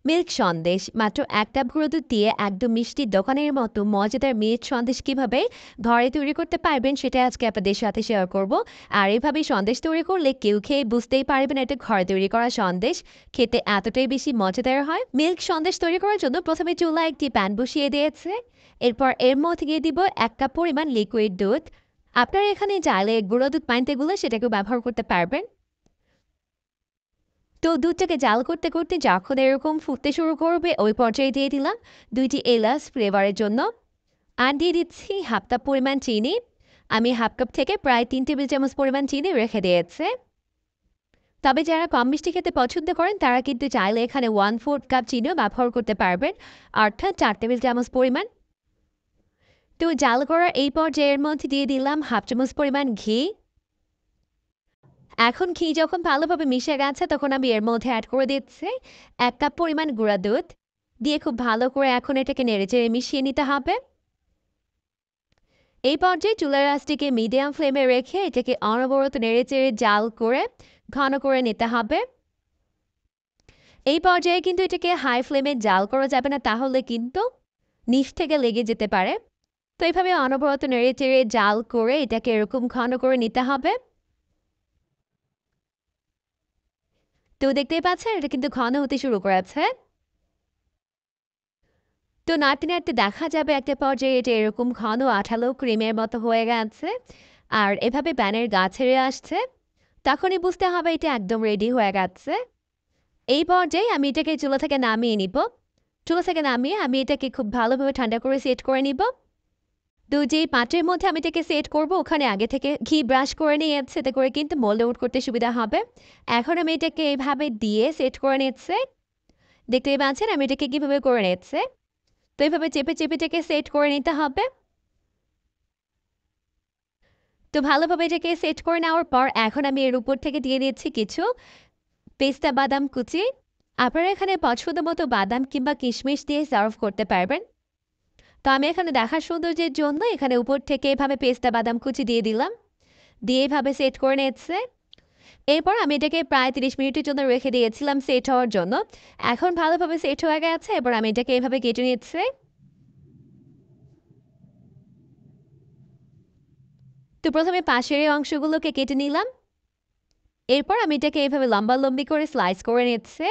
Milk Sandesh মাত্র ১ cup গুঁড়ো দুধ দিয়ে একদম মিষ্টির দোকানের মতো মজাদার মিল্ক সন্দেশ কিভাবে ঘরে তৈরি করতে পারবেন সেটা আজকে আপনাদের সাথে শেয়ার করব। আর এভাবে সন্দেশ তৈরি করলে কেউ খেয়ে বুঝতেই পারবেন এটা ঘরে তৈরি করা সন্দেশ। খেতে এতটাই বেশি মজাদার হয়। মিল্ক সন্দেশ তৈরি করার জন্য প্রথমে চুলায় একটি প্যান বসিয়ে দিয়েছে। এরপর এর মধ্যে দিয়ে দিব ১ কাপ পরিমাণ লিকুইড দুধ। আপনারা এখানে চাইলে গুঁড়ো দুধ পানিতে গুলে সেটাকেও ব্যবহার করতে পারবেন। তো দুধটাকে জাল করতে করতে যখন এরকম ফুটতে শুরু করবে ওই পর্যায়ে দিয়ে দিলাম ২টি এলাচ ফ্লেভারের জন্য। আর দিয়ে দিচ্ছি হাফ কাপ পরিমাণ চিনি। আমি হাফ কাপ থেকে প্রায় ৩ টেবিল চামচ পরিমাণ চিনি রেখে দিয়েছে। তবে যারা কম মিষ্টি খেতে পছন্দ করেন তারা কিন্তু চাইলে এখানে 1/4 কাপ চিনিও ব্যবহার করতে পারবেন, অর্থাৎ ৪ টেবিল চামচ পরিমাণ। তো জাল করার এই পর্যায়ের মধ্যে দিয়ে দিলাম হাফ চামচ পরিমাণ ঘি। এখন ঘি যখন ভালোভাবে মিশে গেছে তখন আমি এর মধ্যে অ্যাড করে দিচ্ছি ১ কাপ পরিমাণ গুঁড়া দুধ। দিয়ে খুব ভালো করে এখন এটাকে নেড়েচেড়ে মিশিয়ে নিতে হবে। এই পর্যায়ে চুলার আঁচটিকে মিডিয়াম ফ্লেমে রেখে এটাকে অনবরত নেড়েচেড়ে জাল করে ঘন করে নিতে হবে। এই পর্যায়ে কিন্তু এটাকে হাই ফ্লেমে জাল করা যাবে না, তাহলে কিন্তু নিচ থেকে লেগে যেতে পারে। তো এইভাবে অনবরত নেড়েচেড়ে জাল করে এটাকে এরকম ঘন করে নিতে হবে। তো দেখতেই পাচ্ছেন এটা কিন্তু ঘন হতে শুরু করেছে। তো নাড়তে নাড়তে দেখা যাবে একটা পর্যায়ে এটা এরকম ঘন আঠালো ক্রিমের মতো হয়ে গেছে আর এভাবে প্যানের গা ছেড়ে আসছে। তখনই বুঝতে হবে এটা একদম রেডি হয়ে গেছে। এই পর্যায়ে আমি এটাকে চুলা থেকে নামিয়ে নিব। চুলা থেকে নামিয়ে আমি এটাকে খুব ভালোভাবে ঠান্ডা করে সেট করে নিব। তো যেই পাত্রের মধ্যে আমি এটাকে সেট করব ওখানে আগে থেকে ঘি ব্রাশ করে নিয়েছে, এতে করে কিন্তু মোল্ড আউট করতে সুবিধা হবে। এখন আমি এটাকে এইভাবে দিয়ে সেট করে নিচ্ছে। দেখতেই পাচ্ছেন আমি এটাকে কিভাবে করে নিচ্ছে। তো এইভাবে চেপে চেপে এটাকে সেট করে নিতে হবে। তো ভালোভাবে এটাকে সেট করে নেওয়ার পর এখন আমি এর উপর থেকে দিয়ে দিচ্ছি কিছু পেস্তা বাদাম কুচি। আপনারা এখানে পছন্দ মতো বাদাম কিংবা কিশমিশ দিয়ে সার্ভ করতে পারবেন। তো আমি এখানে দেখার সৌন্দর্যের জন্য এখানে উপর থেকে এভাবে পেস্তা বাদাম কুচি দিয়ে দিলাম। দিয়ে এভাবে সেট করে নিচ্ছে। এরপর আমি এটাকে প্রায় ৩০ মিনিটের জন্য রেখে দিয়েছিলাম সেট হওয়ার জন্য। এখন ভালোভাবে সেট হয়ে গেছে। এবার আমি এটাকে এভাবে কেটে নিচ্ছি। তো প্রথমে পাশের এই অংশগুলোকে কেটে নিলাম। এরপর আমি এটাকে এভাবে লম্বালম্বি করে স্লাইস করে নিচ্ছি।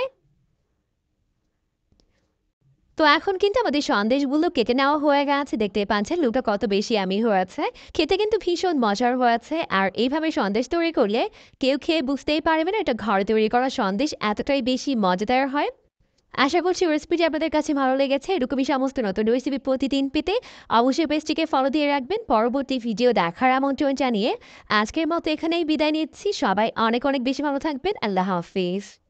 তো এখন কিন্তু আমাদের সন্দেশগুলো কেটে নেওয়া হয়ে গেছে। দেখতেই পাচ্ছেন লুকটা কত বেশি ইয়াম্মি হয়েছে। খেতে কিন্তু ভীষণ মজার হয়েছে। আর এইভাবে সন্দেশ তৈরি করলে কেউ খেয়ে বুঝতেই পারবে না এটা ঘরে তৈরি করা সন্দেশ এতটাই বেশি মজাদার হয়। আশা করছি রেসিপিটি আপনাদের কাছে ভালো লেগেছে। এরকমই সমস্ত নতুন রেসিপি প্রতিদিন পেতে অবশ্যই পেজটিকে ফলো দিয়ে রাখবেন। পরবর্তী ভিডিও দেখার আমন্ত্রণ জানিয়ে আজকের মতো এখানেই বিদায় নিচ্ছি। সবাই অনেক অনেক বেশি ভালো থাকবেন। আল্লাহ হাফিজ।